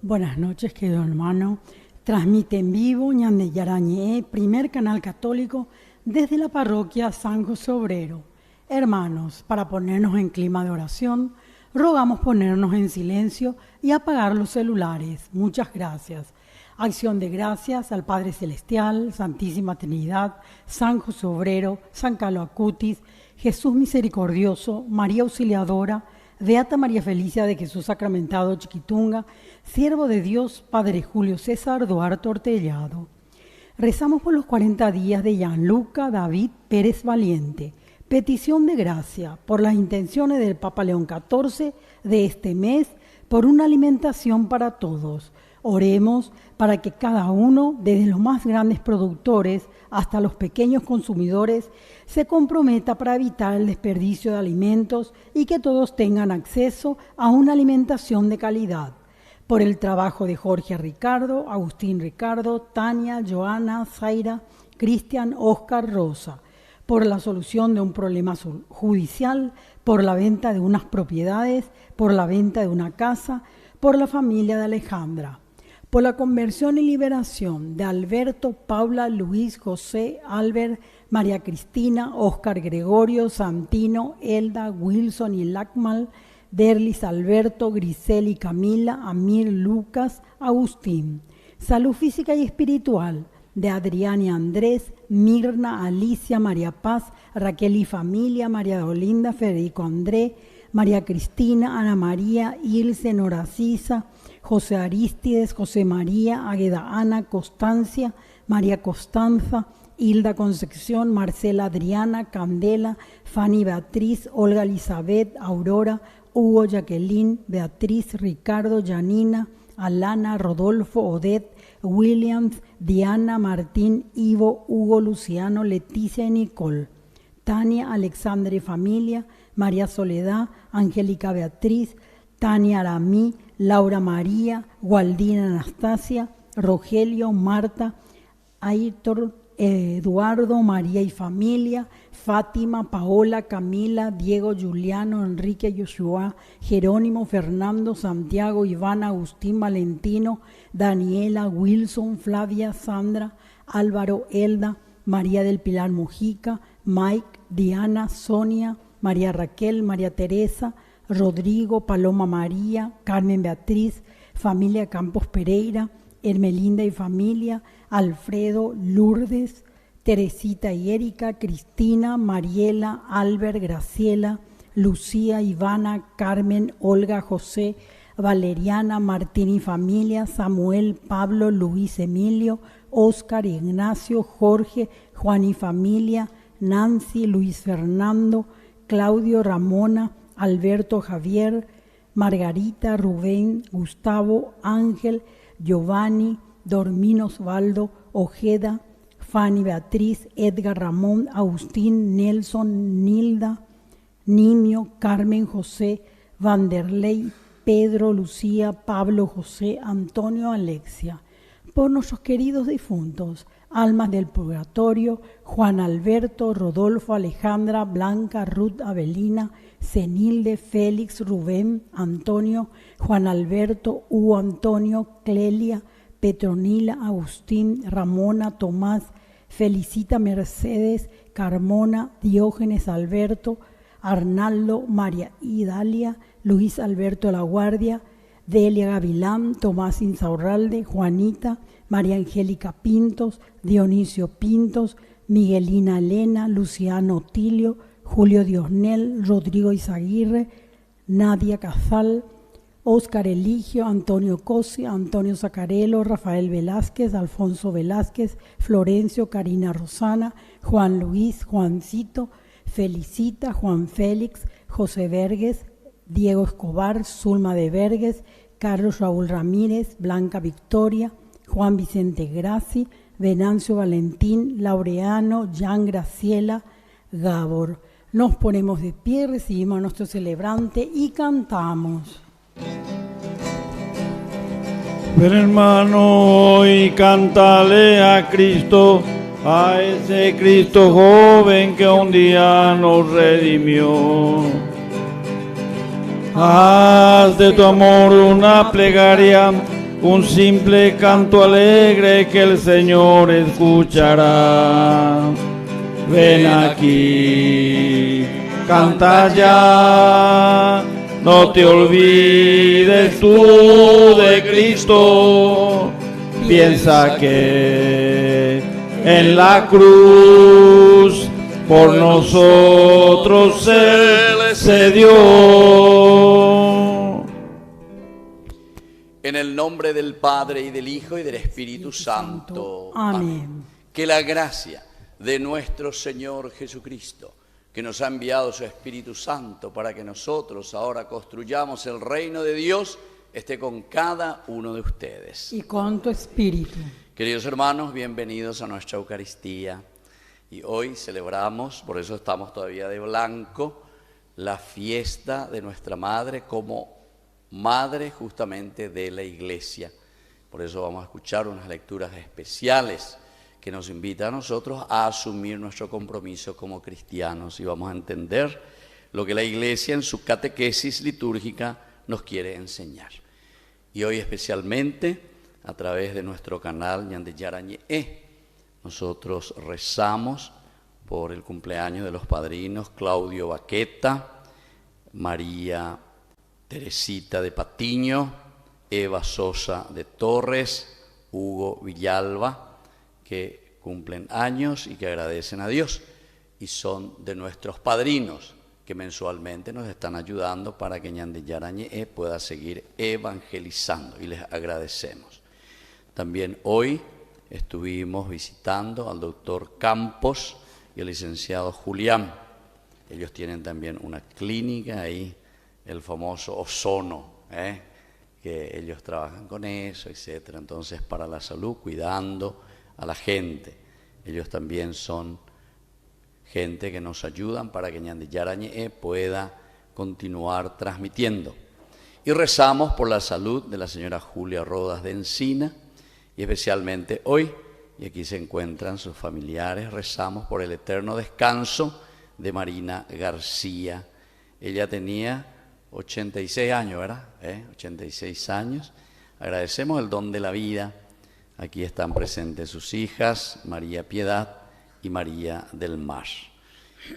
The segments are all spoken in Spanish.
Buenas noches, querido hermano. Transmite en vivo Ñande Yarañé, primer canal católico, desde la parroquia San José Obrero. Hermanos, para ponernos en clima de oración, rogamos ponernos en silencio y apagar los celulares. Muchas gracias. Acción de gracias al Padre Celestial, Santísima Trinidad, San José Obrero, San Carlo Acutis, Jesús Misericordioso, María Auxiliadora, Beata María Felicia de Jesús Sacramentado Chiquitunga, Siervo de Dios, Padre Julio César Duarte Ortellado. Rezamos por los 40 días de Gianluca David Pérez Valiente. Petición de gracia por las intenciones del Papa León XIV de este mes por una alimentación para todos. Oremos para que cada uno, desde los más grandes productores hasta los pequeños consumidores, se comprometa para evitar el desperdicio de alimentos y que todos tengan acceso a una alimentación de calidad. Por el trabajo de Jorge Ricardo, Agustín Ricardo, Tania, Joana, Zaira, Cristian, Oscar, Rosa. Por la solución de un problema judicial, por la venta de unas propiedades, por la venta de una casa, por la familia de Alejandra. Por la conversión y liberación de Alberto, Paula, Luis, José, Albert, María Cristina, Óscar Gregorio, Santino, Elda, Wilson y Lacmal, Derlis, Alberto, Grisel y Camila, Amir, Lucas, Agustín. Salud física y espiritual de Adrián y Andrés, Mirna, Alicia, María Paz, Raquel y familia, María Dolinda, Federico André, María Cristina, Ana María, Ilse, Nora Cisa, José Aristides, José María, Águeda Ana, Constancia, María Constanza, Hilda Concepción, Marcela Adriana, Candela, Fanny Beatriz, Olga Elizabeth, Aurora, Hugo Jacqueline, Beatriz, Ricardo, Janina, Alana, Rodolfo, Odette, Williams, Diana, Martín, Ivo, Hugo, Luciano, Leticia y Nicole, Tania, Alexandra y familia, María Soledad, Angélica Beatriz, Tania Aramí, Laura María, Gualdina Anastasia, Rogelio, Marta, Aitor, Eduardo, María y familia, Fátima, Paola, Camila, Diego, Juliano, Enrique, Joshua, Jerónimo, Fernando, Santiago, Iván, Agustín, Valentino, Daniela, Wilson, Flavia, Sandra, Álvaro, Elda, María del Pilar Mujica, Mike, Diana, Sonia, María Raquel, María Teresa, Rodrigo, Paloma María, Carmen Beatriz, familia Campos Pereira, Hermelinda y familia, Alfredo, Lourdes, Teresita y Erika, Cristina, Mariela, Albert, Graciela, Lucía, Ivana, Carmen, Olga, José, Valeriana, Martín y familia, Samuel, Pablo, Luis Emilio, Óscar, Ignacio, Jorge, Juan y familia, Nancy, Luis Fernando, Claudio, Ramona, Alberto, Javier, Margarita, Rubén, Gustavo, Ángel, Giovanni, Dormín, Osvaldo, Ojeda, Fanny, Beatriz, Edgar, Ramón, Agustín, Nelson, Nilda, Nimio, Carmen, José, Vanderlei, Pedro, Lucía, Pablo, José, Antonio, Alexia. Por nuestros queridos difuntos, almas del purgatorio, Juan Alberto, Rodolfo, Alejandra, Blanca, Ruth, Avelina, Cenilde, Félix, Rubén, Antonio, Juan Alberto, Hugo Antonio, Clelia, Petronila, Agustín, Ramona, Tomás, Felicita, Mercedes, Carmona, Diógenes, Alberto, Arnaldo, María Idalia, Luis Alberto La Guardia, Delia Gavilán, Tomás Insaurralde, Juanita, María Angélica Pintos, Dionisio Pintos, Miguelina Elena, Luciano Otilio, Julio Diosnel, Rodrigo Izaguirre, Nadia Casal, Óscar Eligio, Antonio Cosi, Antonio Zacarelo, Rafael Velázquez, Alfonso Velázquez, Florencio, Karina Rosana, Juan Luis, Juancito, Felicita, Juan Félix, José Verges, Diego Escobar, Zulma de Verges, Carlos Raúl Ramírez, Blanca Victoria, Juan Vicente Graci, Venancio Valentín, Laureano, Jan Graciela, Gabor. Nos ponemos de pie, recibimos a nuestro celebrante y cantamos. Ven hermano y cántale a Cristo, a ese Cristo joven que un día nos redimió. Haz de tu amor una plegaria un simple canto alegre que el Señor escuchará. Ven aquí, canta ya, no te olvides tú de Cristo. Piensa que en la cruz por nosotros Él se dio. En el nombre del Padre, y del Hijo, y del Espíritu Santo. Amén. Que la gracia de nuestro Señor Jesucristo, que nos ha enviado su Espíritu Santo para que nosotros ahora construyamos el reino de Dios, esté con cada uno de ustedes. Y con tu espíritu. Queridos hermanos, bienvenidos a nuestra Eucaristía. Y hoy celebramos, por eso estamos todavía de blanco, la fiesta de nuestra Madre como Madre justamente de la Iglesia. Por eso vamos a escuchar unas lecturas especiales que nos invitan a nosotros a asumir nuestro compromiso como cristianos y vamos a entender lo que la Iglesia en su catequesis litúrgica nos quiere enseñar. Y hoy especialmente a través de nuestro canal Ñande Yarañe, nosotros rezamos por el cumpleaños de los padrinos Claudio Baqueta, María Teresita de Patiño, Eva Sosa de Torres, Hugo Villalba, que cumplen años y que agradecen a Dios y son de nuestros padrinos que mensualmente nos están ayudando para que Ñande Yarañe pueda seguir evangelizando y les agradecemos. También hoy estuvimos visitando al doctor Campos y al licenciado Julián. Ellos tienen también una clínica ahí, el famoso ozono, que ellos trabajan con eso, etcétera. Entonces, para la salud, cuidando a la gente. Ellos también son gente que nos ayudan para que Ñande Yarañe pueda continuar transmitiendo. Y rezamos por la salud de la señora Julia Rodas de Encina, y especialmente hoy, y aquí se encuentran sus familiares, rezamos por el eterno descanso de Marina García. Ella tenía 86 años, ¿verdad? 86 años. Agradecemos el don de la vida. Aquí están presentes sus hijas, María Piedad y María del Mar.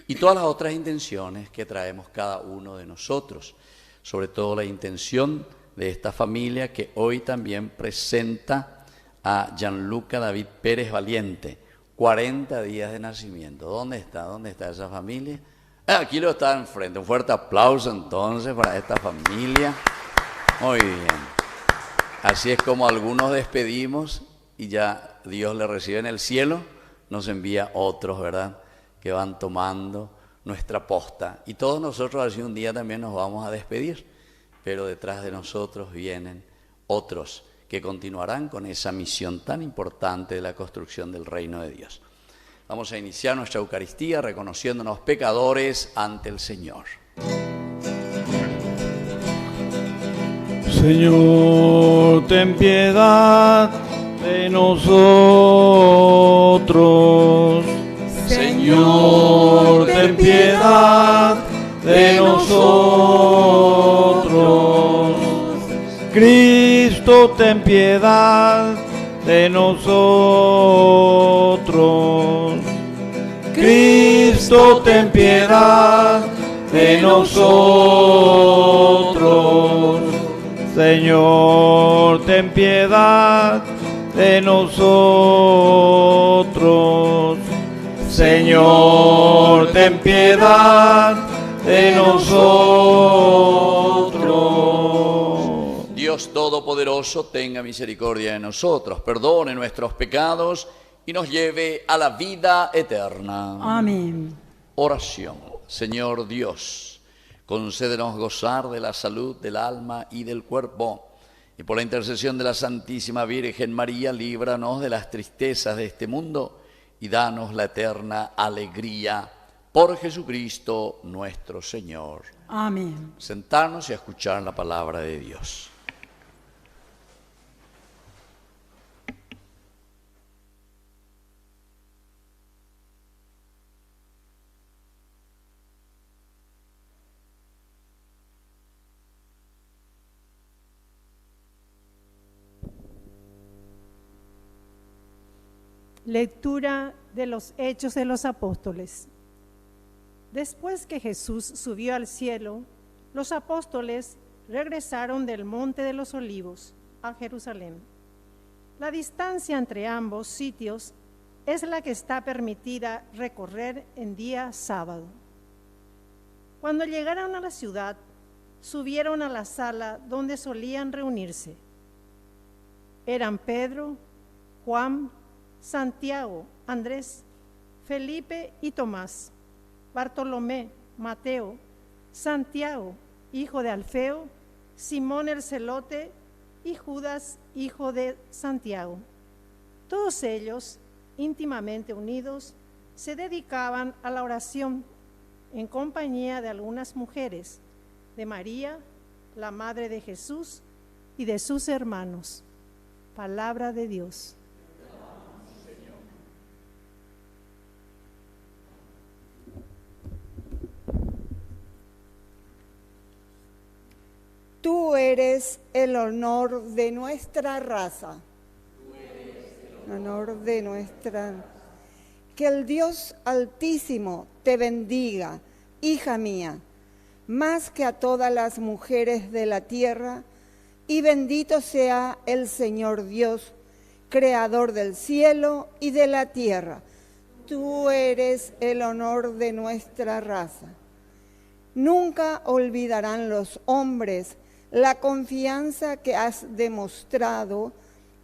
Y todas las otras intenciones que traemos cada uno de nosotros, sobre todo la intención de esta familia que hoy también presenta a Gianluca David Pérez Valiente, 40 días de nacimiento. ¿Dónde está? ¿Dónde está esa familia? Aquí lo está enfrente. Un fuerte aplauso entonces para esta familia. Muy bien. Así es como algunos despedimos y ya Dios le recibe en el cielo, nos envía otros, ¿verdad?, que van tomando nuestra posta. Y todos nosotros así un día también nos vamos a despedir, pero detrás de nosotros vienen otros que continuarán con esa misión tan importante de la construcción del reino de Dios. Vamos a iniciar nuestra Eucaristía reconociéndonos pecadores ante el Señor. Señor, ten piedad de nosotros. Señor, ten piedad de nosotros. Cristo, ten piedad de nosotros. Cristo, ten piedad de nosotros. Señor, ten piedad de nosotros. Señor, ten piedad de nosotros. Dios Todopoderoso, tenga misericordia de nosotros, perdone nuestros pecados y nos lleve a la vida eterna. Amén. Oración. Señor Dios, concédenos gozar de la salud del alma y del cuerpo, y por la intercesión de la Santísima Virgen María, líbranos de las tristezas de este mundo y danos la eterna alegría. Por Jesucristo nuestro Señor. Amén. Sentarnos y escuchar la palabra de Dios. Lectura de los Hechos de los Apóstoles. Después que Jesús subió al cielo, los apóstoles regresaron del Monte de los Olivos a Jerusalén. La distancia entre ambos sitios es la que está permitida recorrer en día sábado. Cuando llegaron a la ciudad, subieron a la sala donde solían reunirse. Eran Pedro, Juan, Santiago, Andrés, Felipe y Tomás, Bartolomé, Mateo, Santiago, hijo de Alfeo, Simón el celote y Judas, hijo de Santiago. Todos ellos, íntimamente unidos, se dedicaban a la oración en compañía de algunas mujeres, de María, la madre de Jesús, y de sus hermanos. Palabra de Dios. Tú eres el honor de nuestra raza. Honor de nuestra. Que el Dios Altísimo te bendiga, hija mía, más que a todas las mujeres de la tierra, y bendito sea el Señor Dios, creador del cielo y de la tierra. Tú eres el honor de nuestra raza. Nunca olvidarán los hombres la confianza que has demostrado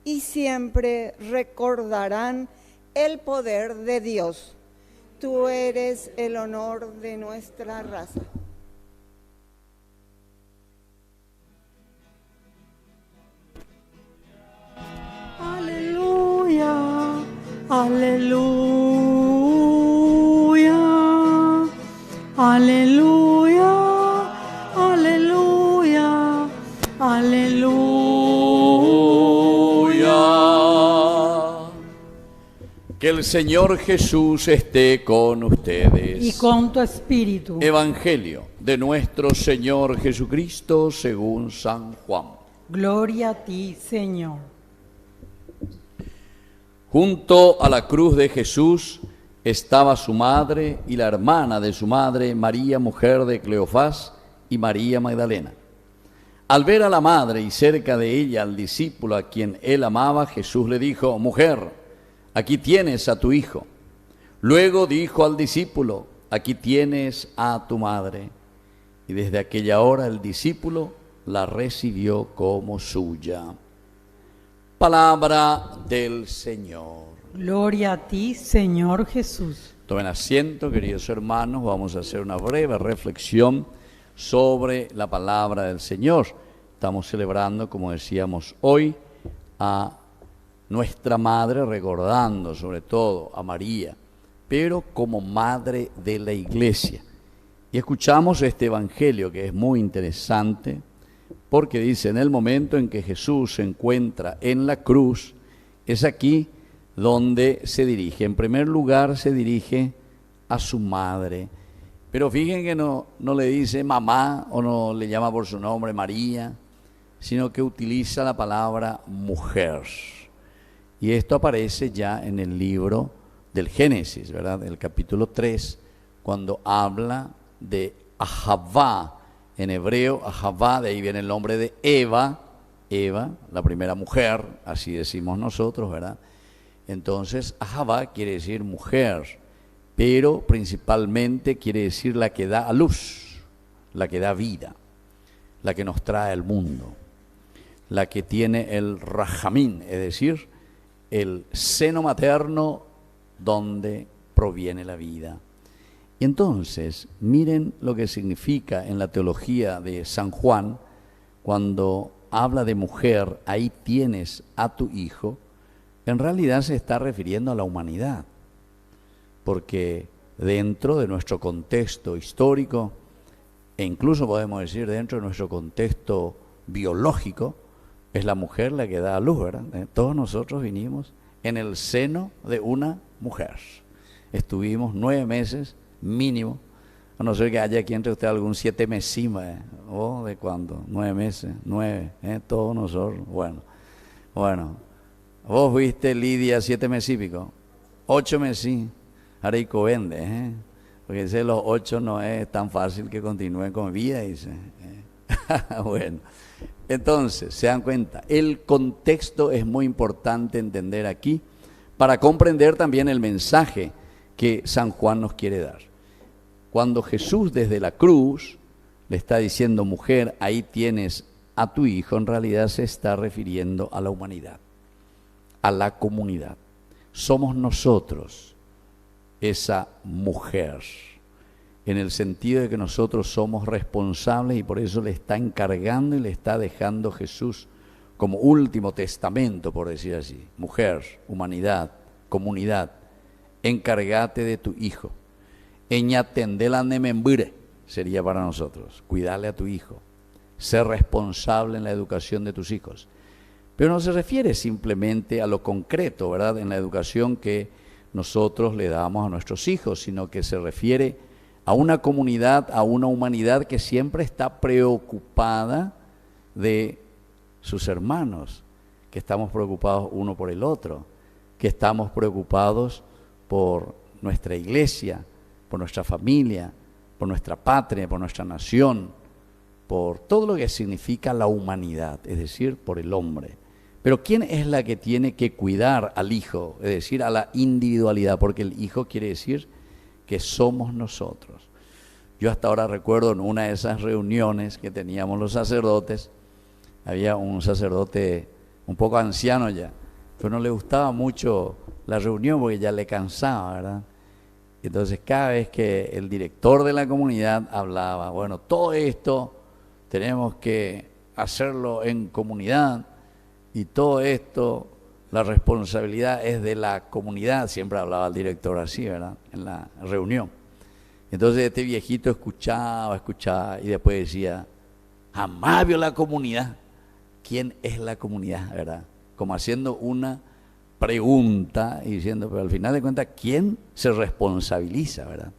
y siempre recordarán el poder de Dios. Tú eres el honor de nuestra raza. Aleluya, aleluya, aleluya, aleluya, aleluya. Que el Señor Jesús esté con ustedes. Y con tu espíritu. Evangelio de nuestro Señor Jesucristo según San Juan. Gloria a ti, Señor. Junto a la cruz de Jesús estaba su madre y la hermana de su madre, María, mujer de Cleofás, y María Magdalena. Al ver a la madre y cerca de ella al discípulo a quien él amaba, Jesús le dijo: mujer, aquí tienes a tu hijo. Luego dijo al discípulo: aquí tienes a tu madre. Y desde aquella hora el discípulo la recibió como suya. Palabra del Señor. Gloria a ti, Señor Jesús. Tomen asiento, queridos hermanos, vamos a hacer una breve reflexión sobre la palabra del Señor. Estamos celebrando, como decíamos hoy, a nuestra madre, recordando sobre todo a María, pero como madre de la Iglesia. Y escuchamos este evangelio que es muy interesante, porque dice: en el momento en que Jesús se encuentra en la cruz, es aquí donde se dirige. En primer lugar se dirige a su madre, pero fíjense que no le dice mamá o no le llama por su nombre María, sino que utiliza la palabra mujer. Y esto aparece ya en el libro del Génesis, ¿verdad? El capítulo 3, cuando habla de Ahavá. En hebreo, Ahavá, de ahí viene el nombre de Eva, la primera mujer, así decimos nosotros, ¿verdad? Entonces, Ahavá quiere decir mujer, pero principalmente quiere decir la que da a luz, la que da vida, la que nos trae al mundo, la que tiene el rajamín, es decir, el seno materno donde proviene la vida. Y entonces, miren lo que significa en la teología de San Juan, cuando habla de mujer, ahí tienes a tu hijo, en realidad se está refiriendo a la humanidad, porque dentro de nuestro contexto histórico, e incluso podemos decir dentro de nuestro contexto biológico, es la mujer la que da a luz, ¿verdad? Todos nosotros vinimos en el seno de una mujer. Estuvimos 9 meses mínimo, a no ser que haya aquí entre ustedes algún 7 meses, ¿o de cuándo? 9 meses, 9, todos nosotros, bueno, vos fuiste, Lidia, 7 meses y pico, 8 meses, Areico vende, porque dice los 8 no es tan fácil que continúen con vida, dice. Bueno, entonces, se dan cuenta, el contexto es muy importante entender aquí para comprender también el mensaje que San Juan nos quiere dar. Cuando Jesús desde la cruz le está diciendo, mujer, ahí tienes a tu hijo, en realidad se está refiriendo a la humanidad, a la comunidad. Somos nosotros esa mujer, en el sentido de que nosotros somos responsables y por eso le está encargando y le está dejando Jesús como último testamento, por decir así. Mujer, humanidad, comunidad, encárgate de tu hijo. Eñatendela nemembure sería para nosotros, cuidarle a tu hijo, ser responsable en la educación de tus hijos. Pero no se refiere simplemente a lo concreto, ¿verdad?, en la educación que nosotros le damos a nuestros hijos, sino que se refiere a una comunidad, a una humanidad que siempre está preocupada de sus hermanos, que estamos preocupados uno por el otro, que estamos preocupados por nuestra iglesia, por nuestra familia, por nuestra patria, por nuestra nación, por todo lo que significa la humanidad, es decir, por el hombre. Pero ¿quién es la que tiene que cuidar al hijo? Es decir, a la individualidad, porque el hijo quiere decir que somos nosotros. Yo hasta ahora recuerdo en una de esas reuniones que teníamos los sacerdotes, había un sacerdote un poco anciano ya, pero no le gustaba mucho la reunión porque ya le cansaba, ¿verdad? Entonces cada vez que el director de la comunidad hablaba, bueno, todo esto tenemos que hacerlo en comunidad y todo esto, la responsabilidad es de la comunidad, siempre hablaba el director así, ¿verdad?, en la reunión. Entonces este viejito escuchaba y después decía, jamás vio la comunidad. ¿Quién es la comunidad, verdad? Como haciendo una pregunta y diciendo, pero al final de cuentas, ¿quién se responsabiliza, verdad?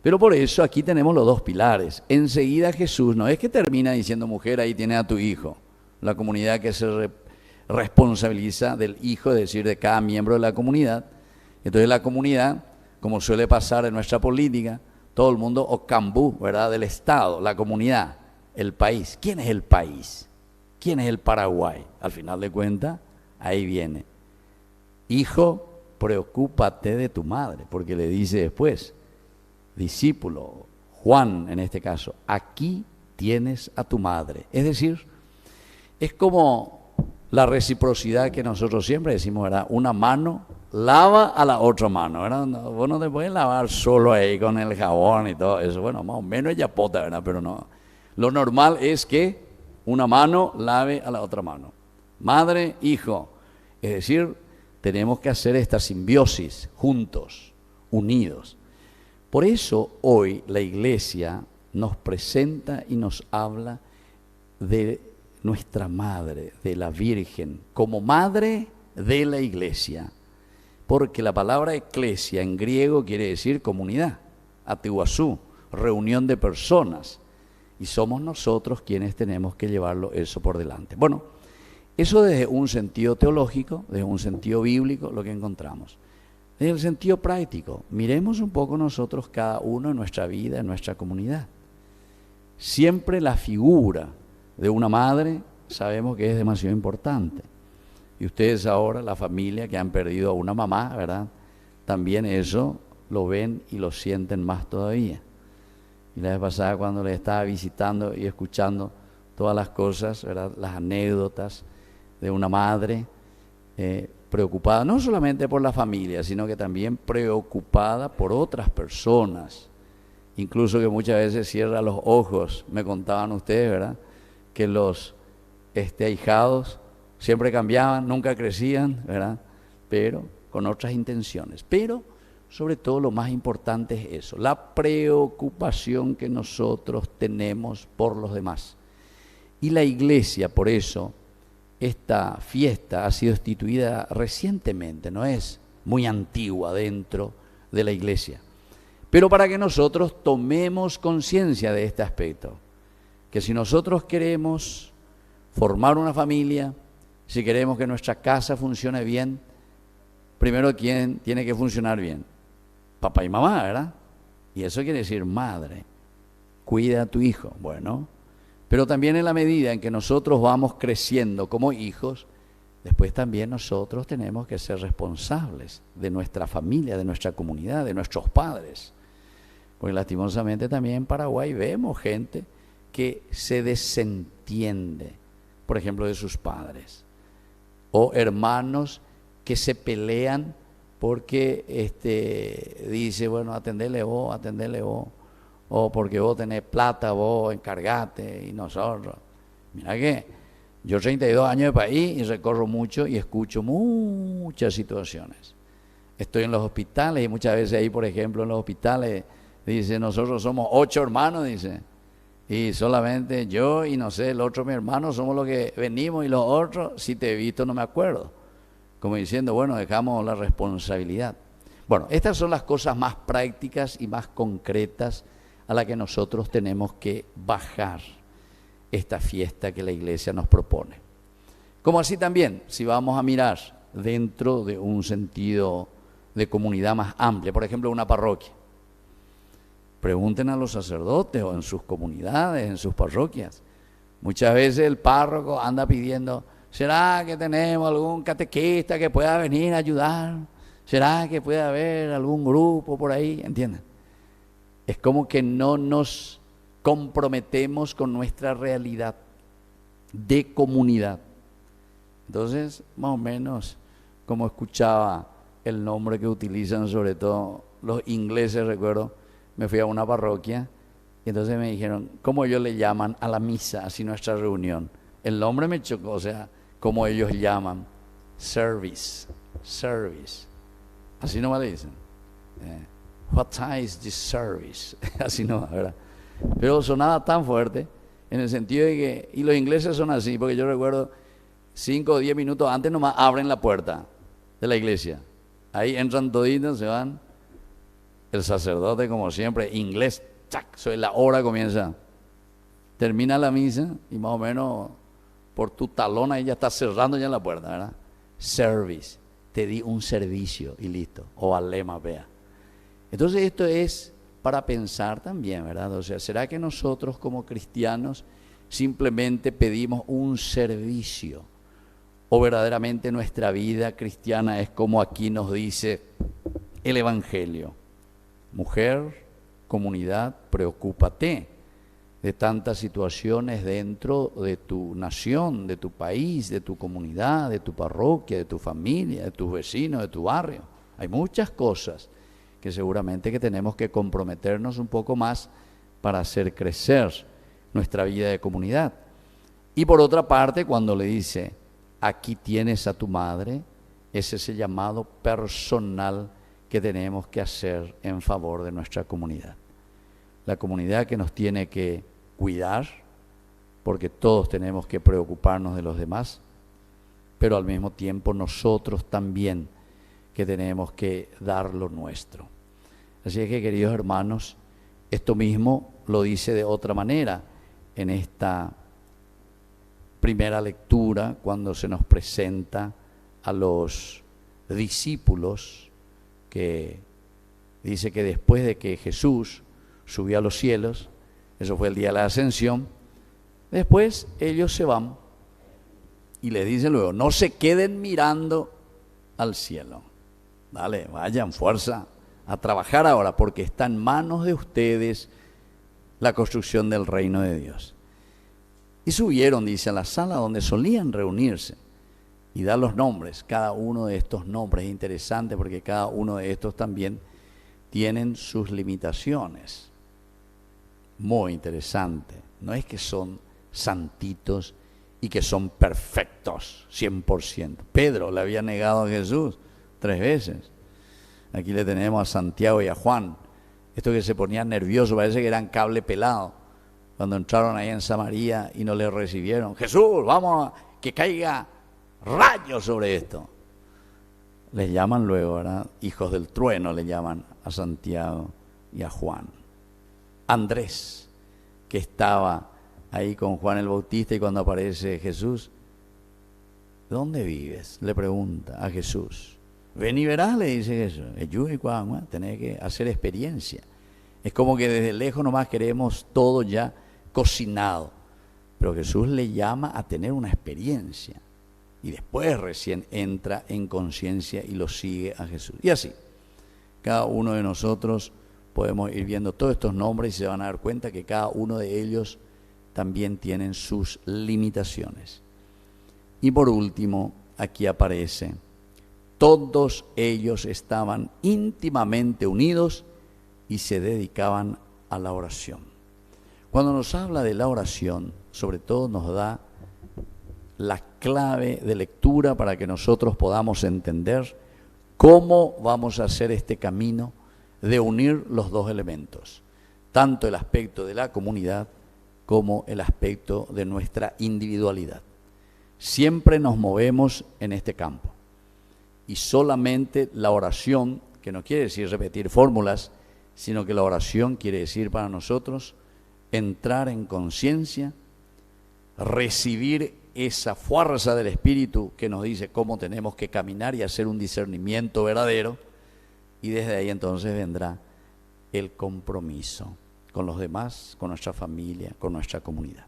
Pero por eso aquí tenemos los dos pilares. Enseguida Jesús no es que termina diciendo, mujer, ahí tienes a tu hijo. La comunidad que se responsabiliza del hijo, es decir, de cada miembro de la comunidad. Entonces la comunidad, como suele pasar en nuestra política, todo el mundo, o cambú, ¿verdad?, del Estado, la comunidad, el país. ¿Quién es el país? ¿Quién es el Paraguay? Al final de cuentas, ahí viene. Hijo, preocúpate de tu madre, porque le dice después, discípulo, Juan en este caso, aquí tienes a tu madre. Es decir, es como la reciprocidad que nosotros siempre decimos, ¿verdad? Una mano lava a la otra mano, ¿verdad? Vos no te puedes lavar solo ahí con el jabón y todo eso. Bueno, más o menos ella pota, ¿verdad? Pero no. Lo normal es que una mano lave a la otra mano. Madre, hijo. Es decir, tenemos que hacer esta simbiosis juntos, unidos. Por eso hoy la Iglesia nos presenta y nos habla de nuestra Madre, de la Virgen, como Madre de la Iglesia. Porque la palabra eclesia en griego quiere decir comunidad, atiguazú, reunión de personas. Y somos nosotros quienes tenemos que llevarlo eso por delante. Bueno, eso desde un sentido teológico, desde un sentido bíblico, lo que encontramos. Desde el sentido práctico, miremos un poco nosotros cada uno en nuestra vida, en nuestra comunidad. Siempre la figura de una madre sabemos que es demasiado importante. Y ustedes ahora, la familia que han perdido a una mamá, ¿verdad?, también eso lo ven y lo sienten más todavía. Y la vez pasada cuando les estaba visitando y escuchando todas las cosas, ¿verdad?, las anécdotas de una madre preocupada no solamente por la familia, sino que también preocupada por otras personas, incluso que muchas veces cierra los ojos. Me contaban ustedes, ¿verdad?, que los ahijados siempre cambiaban, nunca crecían, ¿verdad?, pero con otras intenciones. Pero sobre todo lo más importante es eso, la preocupación que nosotros tenemos por los demás. Y la Iglesia, por eso, esta fiesta ha sido instituida recientemente, no es muy antigua dentro de la Iglesia. Pero para que nosotros tomemos conciencia de este aspecto, que si nosotros queremos formar una familia, si queremos que nuestra casa funcione bien, primero, ¿quién tiene que funcionar bien? Papá y mamá, ¿verdad? Y eso quiere decir madre. Cuida a tu hijo. Bueno, pero también en la medida en que nosotros vamos creciendo como hijos, después también nosotros tenemos que ser responsables de nuestra familia, de nuestra comunidad, de nuestros padres. Porque lastimosamente también en Paraguay vemos gente que se desentiende, por ejemplo, de sus padres. O hermanos que se pelean porque dice, bueno, atendele vos, o porque vos tenés plata, vos encargate, y nosotros. Mira que yo 32 años de país y recorro mucho y escucho muchas situaciones. Estoy en los hospitales y muchas veces ahí, por ejemplo, en los hospitales, dice, nosotros somos 8 hermanos, dice, y solamente yo y no sé, el otro mi hermano somos los que venimos y los otros, si te he visto no me acuerdo. Como diciendo, bueno, dejamos la responsabilidad. Bueno, estas son las cosas más prácticas y más concretas a las que nosotros tenemos que bajar esta fiesta que la iglesia nos propone. Como así también, si vamos a mirar dentro de un sentido de comunidad más amplia, por ejemplo, una parroquia. Pregunten a los sacerdotes o en sus comunidades, en sus parroquias. Muchas veces el párroco anda pidiendo, ¿será que tenemos algún catequista que pueda venir a ayudar? ¿Será que puede haber algún grupo por ahí? ¿Entienden? Es como que no nos comprometemos con nuestra realidad de comunidad. Entonces, más o menos, como escuchaba el nombre que utilizan sobre todo los ingleses, recuerdo, me fui a una parroquia y entonces me dijeron, ¿cómo ellos le llaman a la misa, así nuestra reunión? El nombre me chocó, o sea, ¿cómo ellos llaman? Service. Así nomás le dicen. What time is this service? Así nomás, ¿verdad? Pero sonaba tan fuerte en el sentido de que, y los ingleses son así, porque yo recuerdo 5 o 10 minutos antes nomás abren la puerta de la iglesia. Ahí entran toditos, se van. El sacerdote, como siempre, inglés, ¡chac! La hora comienza. Termina la misa y más o menos por tu talón ahí ya está cerrando ya la puerta, ¿verdad? Service. Te di un servicio y listo. O alema, vea. Entonces esto es para pensar también, ¿verdad? O sea, ¿será que nosotros como cristianos simplemente pedimos un servicio? ¿O verdaderamente nuestra vida cristiana es como aquí nos dice el Evangelio? Mujer, comunidad, preocúpate de tantas situaciones dentro de tu nación, de tu país, de tu comunidad, de tu parroquia, de tu familia, de tus vecinos, de tu barrio. Hay muchas cosas que seguramente que tenemos que comprometernos un poco más para hacer crecer nuestra vida de comunidad. Y por otra parte, cuando le dice, aquí tienes a tu madre, es ese llamado personal que tenemos que hacer en favor de nuestra comunidad. La comunidad que nos tiene que cuidar, porque todos tenemos que preocuparnos de los demás, pero al mismo tiempo nosotros también que tenemos que dar lo nuestro. Así es que, queridos hermanos, esto mismo lo dice de otra manera en esta primera lectura, cuando se nos presenta a los discípulos, que dice que después de que Jesús subió a los cielos, eso fue el día de la ascensión, después ellos se van y les dice luego, no se queden mirando al cielo. Dale, vayan, fuerza, a trabajar ahora, porque está en manos de ustedes la construcción del reino de Dios. Y subieron, dice, a la sala donde solían reunirse. Y da los nombres, cada uno de estos nombres es interesante porque cada uno de estos también tienen sus limitaciones. Muy interesante. No es que son santitos y que son perfectos, 100%. Pedro le había negado a Jesús 3 veces. Aquí le tenemos a Santiago y a Juan. Esto que se ponían nerviosos, parece que eran cable pelado. Cuando entraron ahí en Samaria y no le recibieron. Jesús, vamos a que caiga rayos sobre esto. Les llaman luego, ¿verdad? Hijos del trueno le llaman a Santiago y a Juan. Andrés, que estaba ahí con Juan el Bautista y cuando aparece Jesús, ¿dónde vives? Le pregunta a Jesús. Ven y verás, le dice Jesús. Tenés que hacer experiencia. Es como que desde lejos nomás queremos todo ya cocinado. Pero Jesús le llama a tener una experiencia. Y después recién entra en conciencia y lo sigue a Jesús. Y así, cada uno de nosotros podemos ir viendo todos estos nombres y se van a dar cuenta que cada uno de ellos también tienen sus limitaciones. Y por último, aquí aparece, todos ellos estaban íntimamente unidos y se dedicaban a la oración. Cuando nos habla de la oración, sobre todo nos da la clave de lectura para que nosotros podamos entender cómo vamos a hacer este camino de unir los dos elementos, tanto el aspecto de la comunidad como el aspecto de nuestra individualidad. Siempre nos movemos en este campo y solamente la oración, que no quiere decir repetir fórmulas, sino que la oración quiere decir para nosotros entrar en conciencia, recibir esa fuerza del Espíritu que nos dice cómo tenemos que caminar y hacer un discernimiento verdadero, y desde ahí entonces vendrá el compromiso con los demás, con nuestra familia, con nuestra comunidad.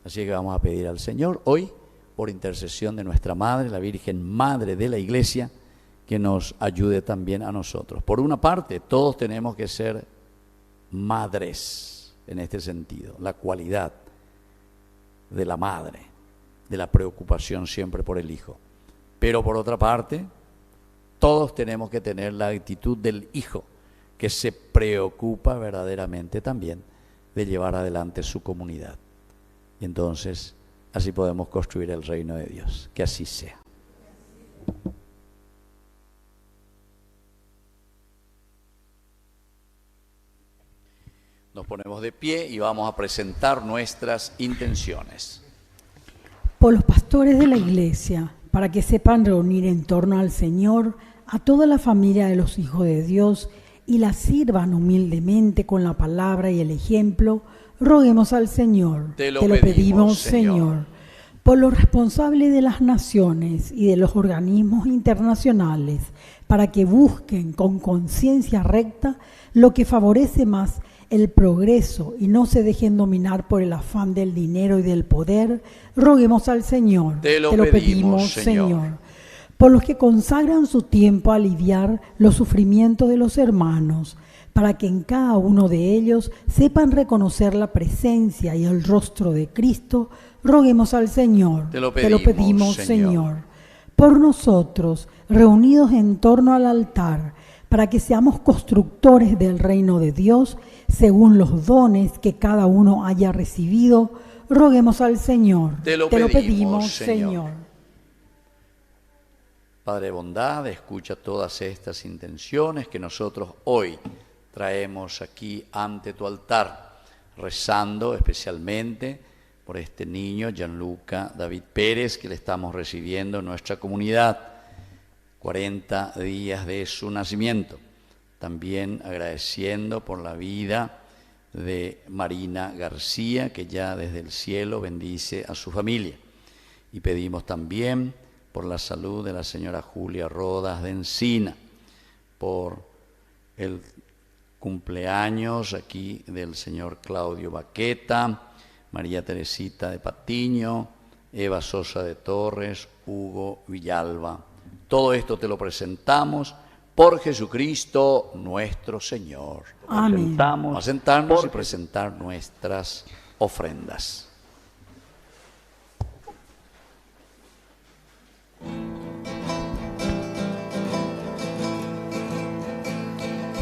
Así que vamos a pedir al Señor hoy, por intercesión de nuestra Madre, la Virgen Madre de la Iglesia, que nos ayude también a nosotros. Por una parte, todos tenemos que ser madres en este sentido, la cualidad de la madre, de la preocupación siempre por el hijo. Pero por otra parte, todos tenemos que tener la actitud del hijo, que se preocupa verdaderamente también de llevar adelante su comunidad. Y entonces, así podemos construir el reino de Dios. Que así sea. Nos ponemos de pie y vamos a presentar nuestras intenciones. Por los pastores de la Iglesia, para que sepan reunir en torno al Señor a toda la familia de los hijos de Dios y la sirvan humildemente con la palabra y el ejemplo, roguemos al Señor. Te lo pedimos, Señor. Por los responsables de las naciones y de los organismos internacionales, para que busquen con conciencia recta lo que favorece más el progreso y no se dejen dominar por el afán del dinero y del poder, roguemos al Señor. Te lo pedimos, Señor. Por los que consagran su tiempo a aliviar los sufrimientos de los hermanos, para que en cada uno de ellos sepan reconocer la presencia y el rostro de Cristo, roguemos al Señor. Te lo pedimos, Señor. Por nosotros, reunidos en torno al altar, para que seamos constructores del reino de Dios, según los dones que cada uno haya recibido, roguemos al Señor. Te lo pedimos, Señor. Padre de bondad, escucha todas estas intenciones que nosotros hoy traemos aquí ante tu altar, rezando especialmente por este niño, Gianluca David Pérez, que le estamos recibiendo en nuestra comunidad, 40 días de su nacimiento. También agradeciendo por la vida de Marina García, que ya desde el cielo bendice a su familia. Y pedimos también por la salud de la señora Julia Rodas de Encina, por el cumpleaños aquí del señor Claudio Baqueta, María Teresita de Patiño, Eva Sosa de Torres, Hugo Villalba. Todo esto te lo presentamos por Jesucristo nuestro Señor. Amén. Vamos a sentarnos y presentar nuestras ofrendas.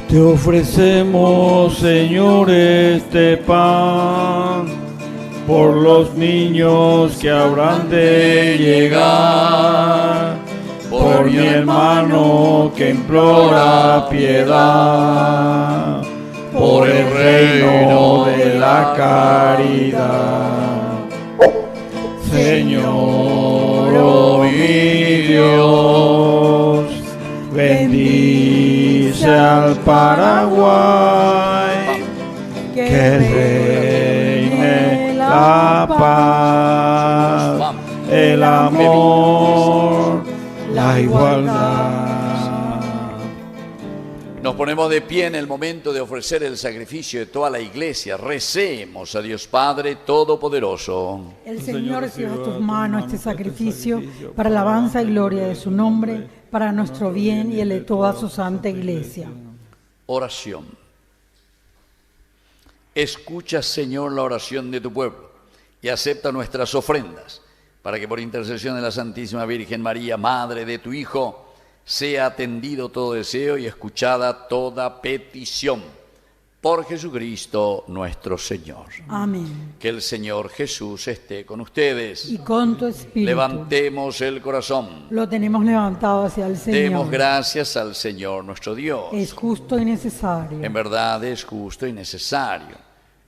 Te ofrecemos, Señor, este pan por los niños que habrán de llegar, por mi hermano que implora piedad, por el reino de la caridad. Señor, oh mi Dios, bendice al Paraguay, que reine la paz, el amor, la igualdad. Nos ponemos de pie en el momento de ofrecer el sacrificio de toda la iglesia. Recemos a Dios Padre Todopoderoso. El Señor reciba de tus manos este sacrificio para alabanza y gloria de su nombre, para nuestro bien y el de toda su santa iglesia. Oración. Escucha, Señor, la oración de tu pueblo y acepta nuestras ofrendas, para que por intercesión de la Santísima Virgen María, Madre de tu Hijo, sea atendido todo deseo y escuchada toda petición. Por Jesucristo nuestro Señor. Amén. Que el Señor Jesús esté con ustedes. Y con tu espíritu. Levantemos el corazón. Lo tenemos levantado hacia el Señor. Demos gracias al Señor nuestro Dios. Es justo y necesario. En verdad es justo y necesario.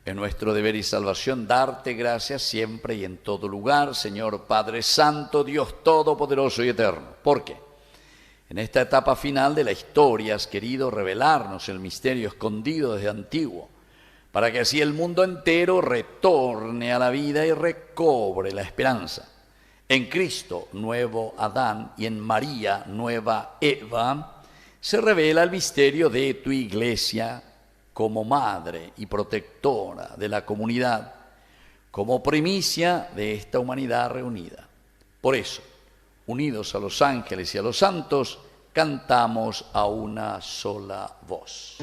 Es nuestro deber y salvación darte gracias siempre y en todo lugar, Señor Padre Santo, Dios Todopoderoso y Eterno. ¿Por qué? En esta etapa final de la historia has querido revelarnos el misterio escondido desde antiguo, para que así el mundo entero retorne a la vida y recobre la esperanza. En Cristo, nuevo Adán, y en María, nueva Eva, se revela el misterio de tu iglesia como madre y protectora de la comunidad, como primicia de esta humanidad reunida. Por eso, unidos a los ángeles y a los santos, cantamos a una sola voz.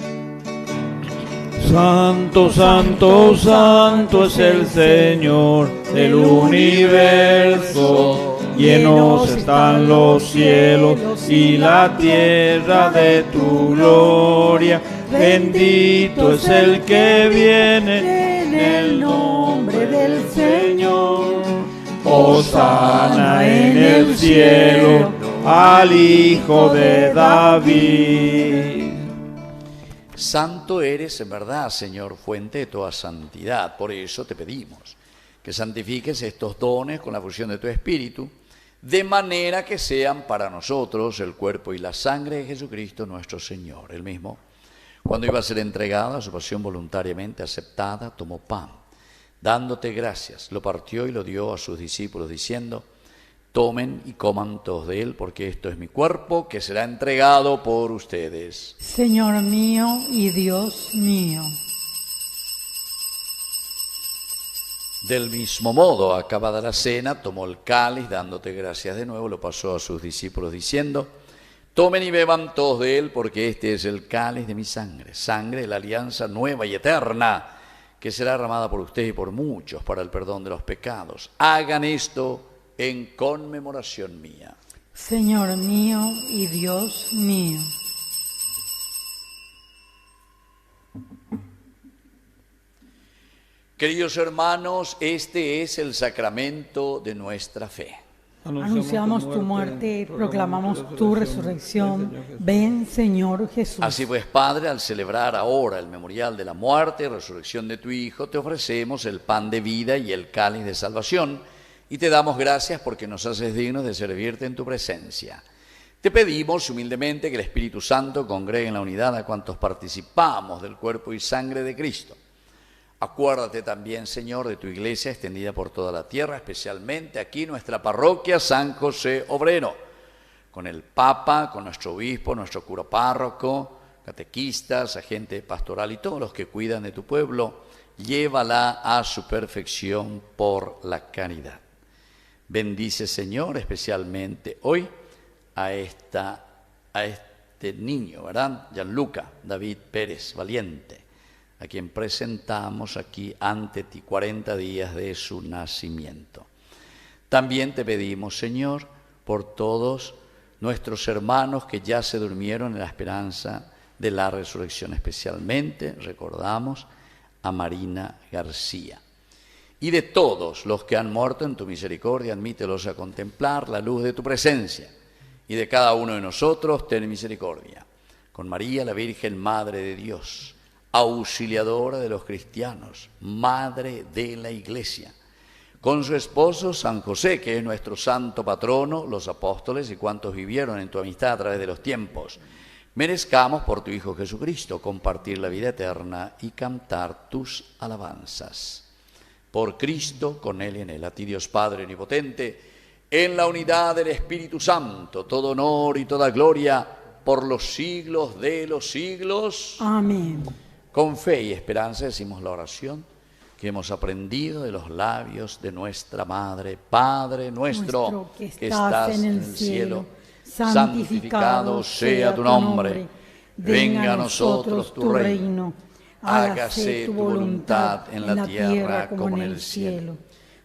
Santo, santo, santo es el Señor del universo. Llenos están los cielos y la tierra de tu gloria. Bendito es el que viene en el nombre del Señor. Hosana en el cielo al Hijo de David. Santo eres en verdad, Señor, fuente de toda santidad. Por eso te pedimos que santifiques estos dones con la fusión de tu Espíritu, de manera que sean para nosotros el cuerpo y la sangre de Jesucristo nuestro Señor. Él mismo, cuando iba a ser entregado a su pasión voluntariamente aceptada, tomó pan. Dándote gracias, lo partió y lo dio a sus discípulos, diciendo: tomen y coman todos de él, porque esto es mi cuerpo, que será entregado por ustedes. Señor mío y Dios mío. Del mismo modo, acabada la cena, tomó el cáliz, dándote gracias de nuevo, lo pasó a sus discípulos, diciendo: tomen y beban todos de él, porque este es el cáliz de mi sangre, sangre de la alianza nueva y eterna, que será derramada por ustedes y por muchos para el perdón de los pecados. Hagan esto en conmemoración mía. Señor mío y Dios mío. Queridos hermanos, este es el sacramento de nuestra fe. Anunciamos tu muerte, proclamamos tu resurrección. Ven, Señor Jesús. Así pues, Padre, al celebrar ahora el memorial de la muerte y resurrección de tu Hijo, te ofrecemos el pan de vida y el cáliz de salvación, y te damos gracias porque nos haces dignos de servirte en tu presencia. Te pedimos humildemente que el Espíritu Santo congregue en la unidad a cuantos participamos del cuerpo y sangre de Cristo. Acuérdate también, Señor, de tu iglesia extendida por toda la tierra, especialmente aquí nuestra parroquia San José Obrero, con el Papa, con nuestro obispo, nuestro cura párroco, catequistas, agente pastoral y todos los que cuidan de tu pueblo. Llévala a su perfección por la caridad. Bendice, Señor, especialmente hoy a este niño, ¿verdad? Gianluca David Pérez Valiente, a quien presentamos aquí ante ti 40 días de su nacimiento. También te pedimos, Señor, por todos nuestros hermanos que ya se durmieron en la esperanza de la resurrección. Especialmente recordamos a Marina García. Y de todos los que han muerto en tu misericordia, admítelos a contemplar la luz de tu presencia. Y de cada uno de nosotros, ten misericordia. Con María, la Virgen Madre de Dios, auxiliadora de los cristianos, madre de la Iglesia, con su esposo San José, que es nuestro santo patrono, los apóstoles y cuantos vivieron en tu amistad a través de los tiempos, merezcamos por tu Hijo Jesucristo compartir la vida eterna y cantar tus alabanzas. Por Cristo, con Él y en Él, a ti Dios Padre omnipotente, en la unidad del Espíritu Santo, todo honor y toda gloria por los siglos de los siglos. Amén. Con fe y esperanza decimos la oración que hemos aprendido de los labios de nuestra Madre. Padre nuestro que estás en el cielo, santificado sea tu nombre. Venga a nosotros tu reino. Hágase tu voluntad en la tierra como en el cielo.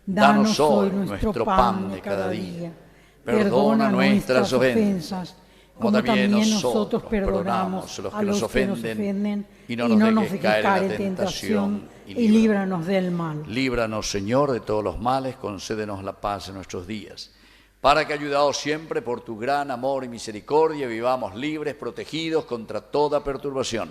Danos hoy nuestro pan de cada día. Perdona nuestras ofensas, como también nosotros perdonamos a los que nos ofenden, y no nos dejes caer en la tentación, y líbranos del mal. Líbranos, Señor, de todos los males, concédenos la paz en nuestros días, para que, ayudados siempre por tu gran amor y misericordia, vivamos libres, protegidos contra toda perturbación,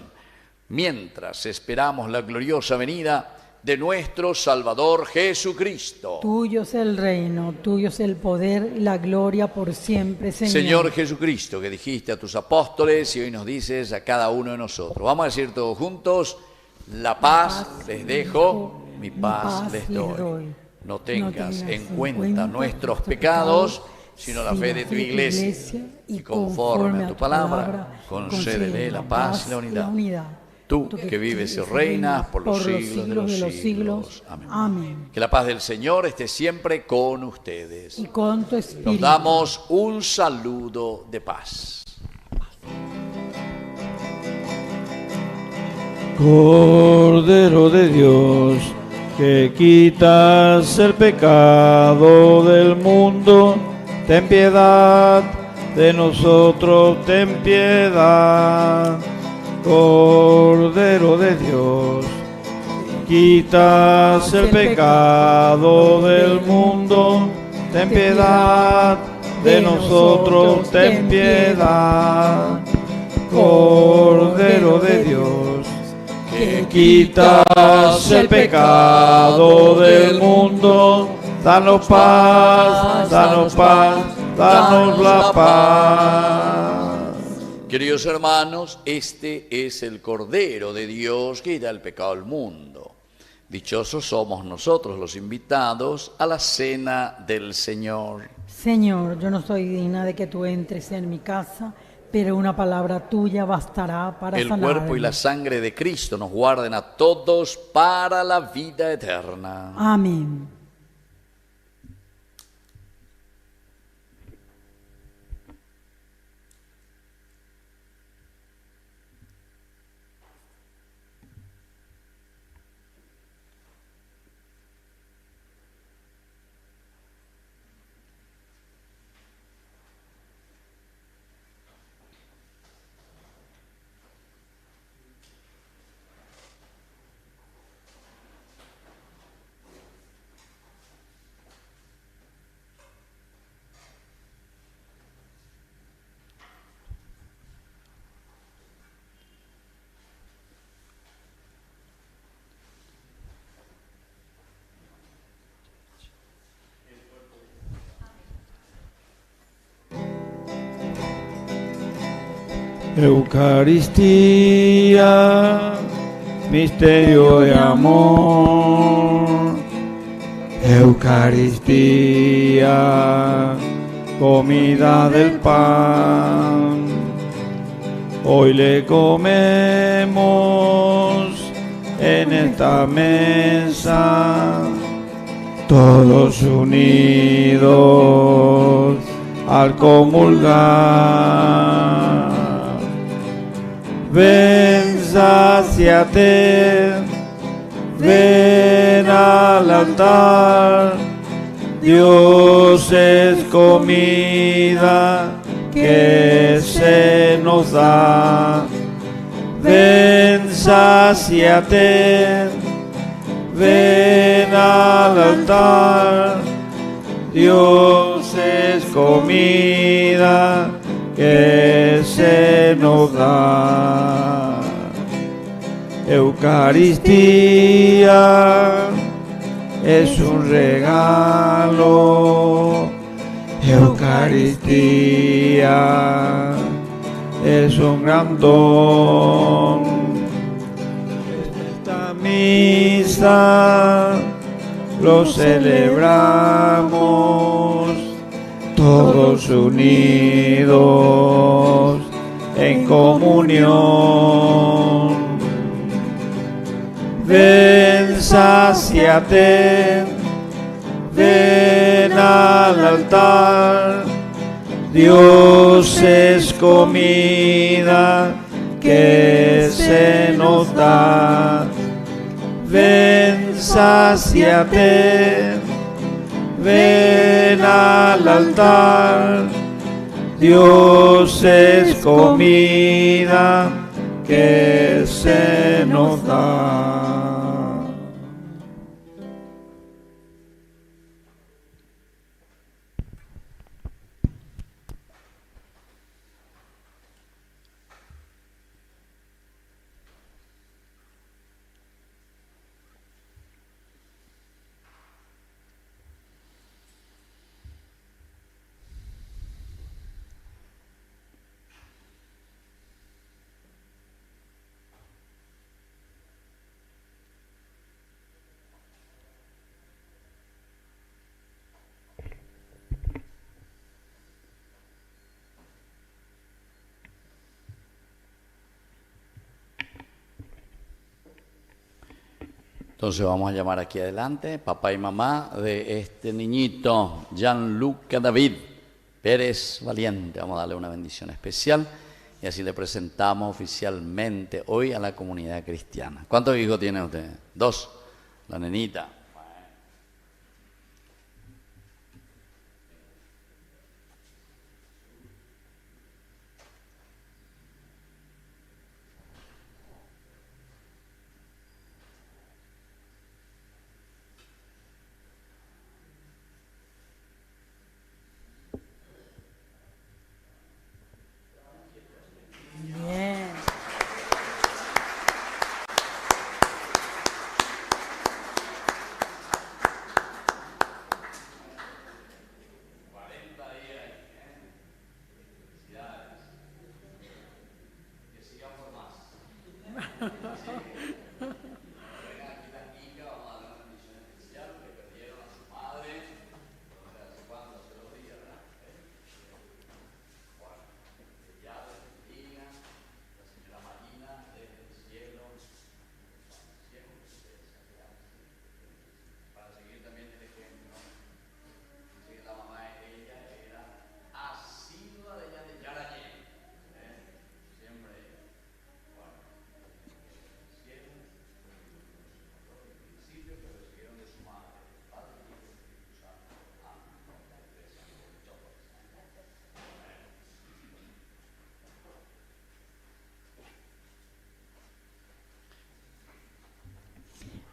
mientras esperamos la gloriosa venida de nuestro Salvador Jesucristo. Tuyo es el reino, tuyo es el poder y la gloria por siempre, Señor. Señor Jesucristo, que dijiste a tus apóstoles y hoy nos dices a cada uno de nosotros. Vamos a decir todos juntos: la paz les dejo, mi paz les doy. No tengas en cuenta nuestros pecados, sino la fe de tu iglesia, y conforme a tu palabra, concédele la paz y la unidad. Tú que vives y reinas por los siglos de los siglos. Amén. Amén. Que la paz del Señor esté siempre con ustedes. Y con tu espíritu. Nos damos un saludo de paz. Cordero de Dios, que quitas el pecado del mundo, ten piedad de nosotros, ten piedad. Cordero de Dios, quitas el pecado del mundo, ten piedad de nosotros, ten piedad. Cordero de Dios, que quitas el pecado del mundo, danos paz, danos paz, danos la paz. Queridos hermanos, este es el Cordero de Dios que quita el pecado del mundo. Dichosos somos nosotros los invitados a la cena del Señor. Señor, yo no soy digna de que tú entres en mi casa, pero una palabra tuya bastará para sanarme. El cuerpo y la sangre de Cristo nos guarden a todos para la vida eterna. Amén. Eucaristía, misterio de amor. Eucaristía, comida del pan. Hoy le comemos en esta mesa, todos unidos al comulgar. Ven, sáciate, ven al altar. Dios es comida que se nos da. Ven, sáciate, ven al altar. Dios es comida que se nos da. Eucaristía es un regalo. Eucaristía es un gran don. Esta misa lo celebramos todos unidos en comunión. Ven, sáciate, ven al altar. Dios es comida que se nos da. Ven, sáciate, ven al altar. Dios es comida que se nos da. Entonces vamos a llamar aquí adelante, papá y mamá de este niñito, Gianluca David Pérez Valiente. Vamos a darle una bendición especial y así le presentamos oficialmente hoy a la comunidad cristiana. ¿Cuántos hijos tiene usted? 2, la nenita.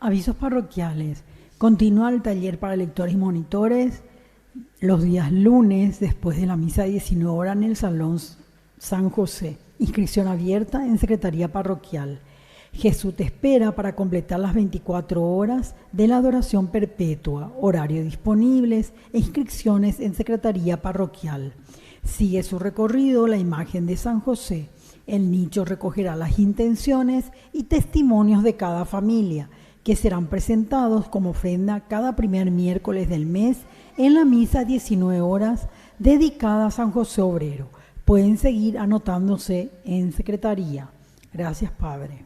Avisos parroquiales. Continúa el taller para lectores y monitores los días lunes después de la misa de 19 horas en el Salón San José. Inscripción abierta en Secretaría Parroquial. Jesús te espera para completar las 24 horas de la adoración perpetua. Horarios disponibles e inscripciones en Secretaría Parroquial. Sigue su recorrido la imagen de San José. El nicho recogerá las intenciones y testimonios de cada familia, que serán presentados como ofrenda cada primer miércoles del mes en la misa 19 horas dedicada a San José Obrero. Pueden seguir anotándose en Secretaría. Gracias, Padre.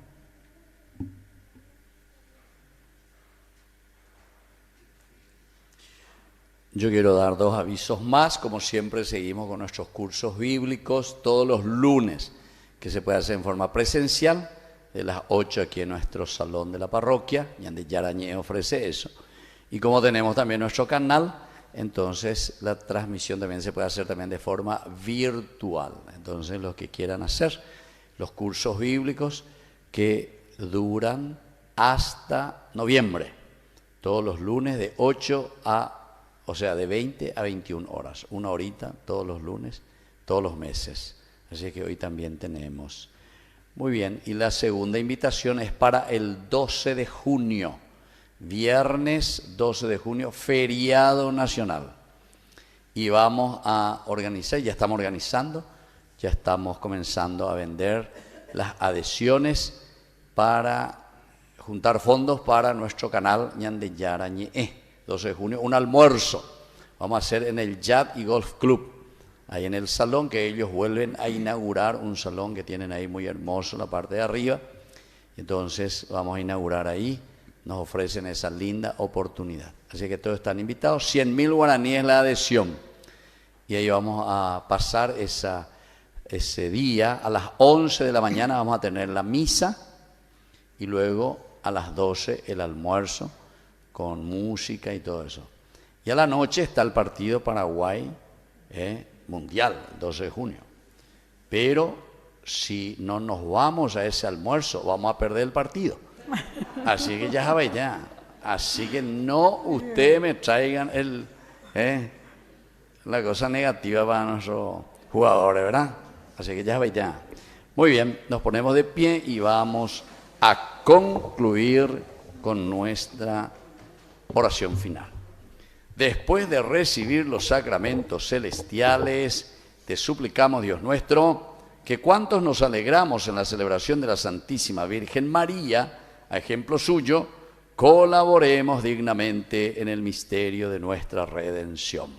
Yo quiero dar 2 avisos más. Como siempre, seguimos con nuestros cursos bíblicos todos los lunes, que se puede hacer en forma presencial, de las 8 aquí en nuestro salón de la parroquia. Yande Yarañé ofrece eso. Y como tenemos también nuestro canal, entonces la transmisión también se puede hacer también de forma virtual. Entonces los que quieran hacer los cursos bíblicos que duran hasta noviembre, todos los lunes de 8 de 20 a 21 horas, 1 horita todos los lunes, todos los meses. Así que hoy también tenemos. Muy bien, y la segunda invitación es para el 12 de junio, viernes 12 de junio, feriado nacional. Y vamos a organizar, ya estamos organizando, ya estamos comenzando a vender las adhesiones para juntar fondos para nuestro canal Ñande Yarañé. 12 de junio, un almuerzo. Vamos a hacer en el Yacht y Golf Club. ahí en el salón, que ellos vuelven a inaugurar un salón que tienen ahí muy hermoso en la parte de arriba. Entonces vamos a inaugurar ahí, nos ofrecen esa linda oportunidad. Así que todos están invitados, 100.000 guaraníes la adhesión. Y ahí vamos a pasar ese día, a las 11 de la mañana vamos a tener la misa y luego a las 12 el almuerzo con música y todo eso. Y a la noche está el partido Paraguay mundial, el 12 de junio. Pero si no nos vamos a ese almuerzo, vamos a perder el partido. Así que ya sabe ya. Así que no ustedes me traigan la cosa negativa para nuestros jugadores, ¿verdad? Así que ya sabe ya. Muy bien, nos ponemos de pie y vamos a concluir con nuestra oración final. Después de recibir los sacramentos celestiales, te suplicamos, Dios nuestro, que cuantos nos alegramos en la celebración de la Santísima Virgen María, a ejemplo suyo, colaboremos dignamente en el misterio de nuestra redención.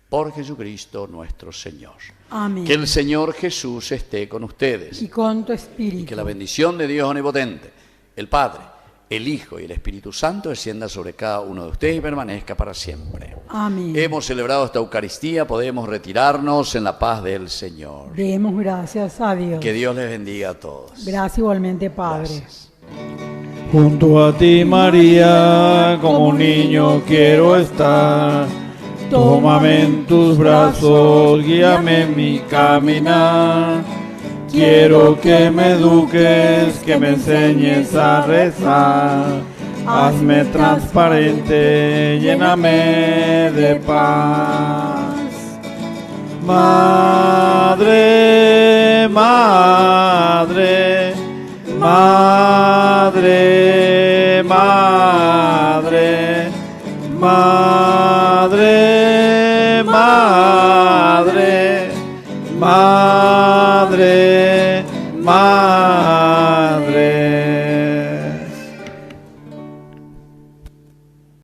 Por Jesucristo nuestro Señor. Amén. Que el Señor Jesús esté con ustedes. Y con tu espíritu. Y que la bendición de Dios Omnipotente, el Padre, el Hijo y el Espíritu Santo descienda sobre cada uno de ustedes y permanezca para siempre. Amén. Hemos celebrado esta Eucaristía, podemos retirarnos en la paz del Señor. Demos gracias a Dios. Que Dios les bendiga a todos. Gracias igualmente, Padre. Gracias. Junto a ti, María, como un niño quiero estar. Tómame en tus brazos, guíame en mi caminar. Quiero que me eduques, que me enseñes a rezar. Hazme transparente, lléname de paz. Madre, madre, madre, madre, madre, madre, madre, madre.